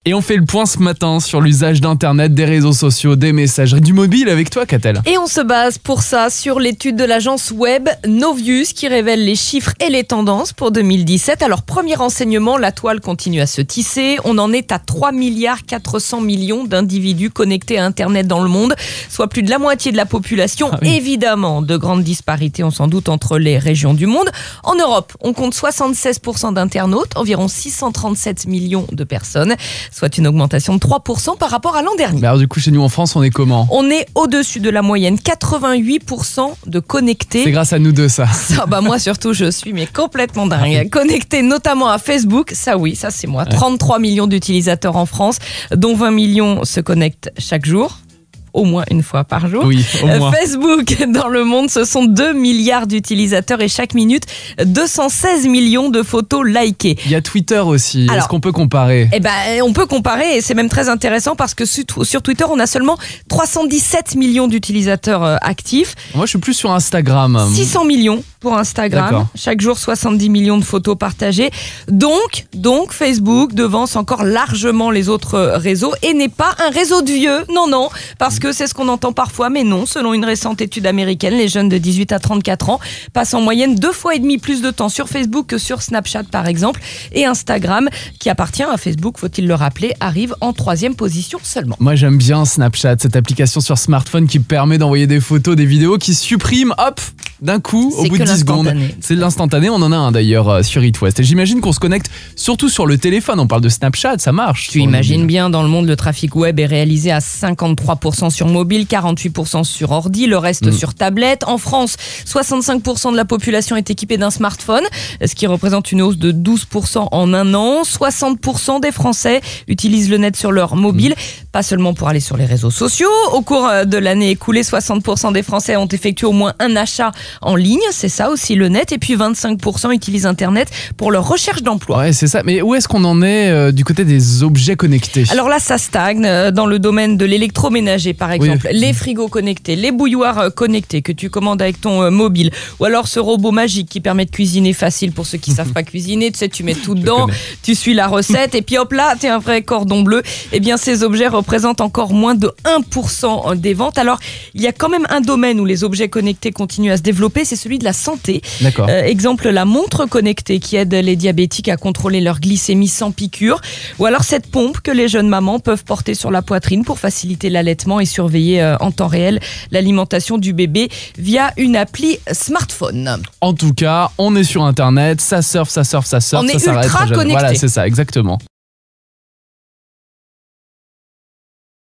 Et on fait le point ce matin sur l'usage d'Internet, des réseaux sociaux, des messageries, du mobile avec toi, Catel. Et on se base pour ça sur l'étude de l'agence web Novius qui révèle les chiffres et les tendances pour 2017. Alors, premier renseignement, la toile continue à se tisser. On en est à 3,4 milliards d'individus connectés à Internet dans le monde, soit plus de la moitié de la population. Ah oui. Évidemment, de grandes disparités ont sans doute entre les régions du monde. En Europe, on compte 76% d'internautes, environ 637 millions de personnes, soit une augmentation de 3% par rapport à l'an dernier. Mais alors du coup, chez nous en France, on est comment ? On est au-dessus de la moyenne, 88% de connectés. C'est grâce à nous deux, ça. Moi surtout, je suis complètement dingue. Connectés notamment à Facebook, ça c'est moi. 33 millions d'utilisateurs en France, dont 20 millions se connectent chaque jour. Au moins une fois par jour. Oui, au moins. Facebook, dans le monde, ce sont 2 milliards d'utilisateurs et chaque minute, 216 millions de photos likées. Il y a Twitter aussi. Alors, est-ce qu'on peut comparer ? On peut comparer et c'est même très intéressant parce que sur Twitter, on a seulement 317 millions d'utilisateurs actifs. Moi, je suis plus sur Instagram. 600 millions pour Instagram. D'accord. Chaque jour, 70 millions de photos partagées. Donc, Facebook devance encore largement les autres réseaux et n'est pas un réseau de vieux. Non, parce que c'est ce qu'on entend parfois, mais non. Selon une récente étude américaine, les jeunes de 18 à 34 ans passent en moyenne 2,5 fois plus de temps sur Facebook que sur Snapchat, par exemple. Et Instagram, qui appartient à Facebook, faut-il le rappeler, arrive en 3e position seulement. Moi, j'aime bien Snapchat, cette application sur smartphone qui permet d'envoyer des photos, des vidéos, qui supprime, hop, d'un coup, au bout de 10 secondes. C'est l'instantané, on en a un d'ailleurs sur It West. Et j'imagine qu'on se connecte surtout sur le téléphone. On parle de Snapchat, ça marche. Tu imagines bien, dans le monde, le trafic web est réalisé à 53% sur mobile, 48% sur ordi, le reste sur tablette. En France, 65% de la population est équipée d'un smartphone, ce qui représente une hausse de 12% en un an. 60% des Français utilisent le net sur leur mobile, pas seulement pour aller sur les réseaux sociaux. Au cours de l'année écoulée, 60% des Français ont effectué au moins un achat en ligne, c'est ça aussi le net. Et puis 25% utilisent Internet pour leur recherche d'emploi. Ouais, c'est ça. Mais où est-ce qu'on en est du côté des objets connectés ? Alors là, ça stagne dans le domaine de l'électroménager, par exemple. Oui. Les frigos connectés, les bouilloires connectés que tu commandes avec ton mobile. Ou alors ce robot magique qui permet de cuisiner facile pour ceux qui savent pas cuisiner. Tu sais, tu mets tout dedans, tu suis la recette et puis hop là, t'es un vrai cordon bleu. Eh bien, ces objets représentent encore moins de 1% des ventes. Alors, il y a quand même un domaine où les objets connectés continuent à se développer, c'est celui de la santé. D'accord. Exemple, la montre connectée qui aide les diabétiques à contrôler leur glycémie sans piqûre. Ou alors cette pompe que les jeunes mamans peuvent porter sur la poitrine pour faciliter l'allaitement et surveiller en temps réel l'alimentation du bébé via une appli smartphone. En tout cas, on est sur Internet, ça surfe, On est ça s'arrête ultra jamais. connecté. Voilà, c'est ça, exactement.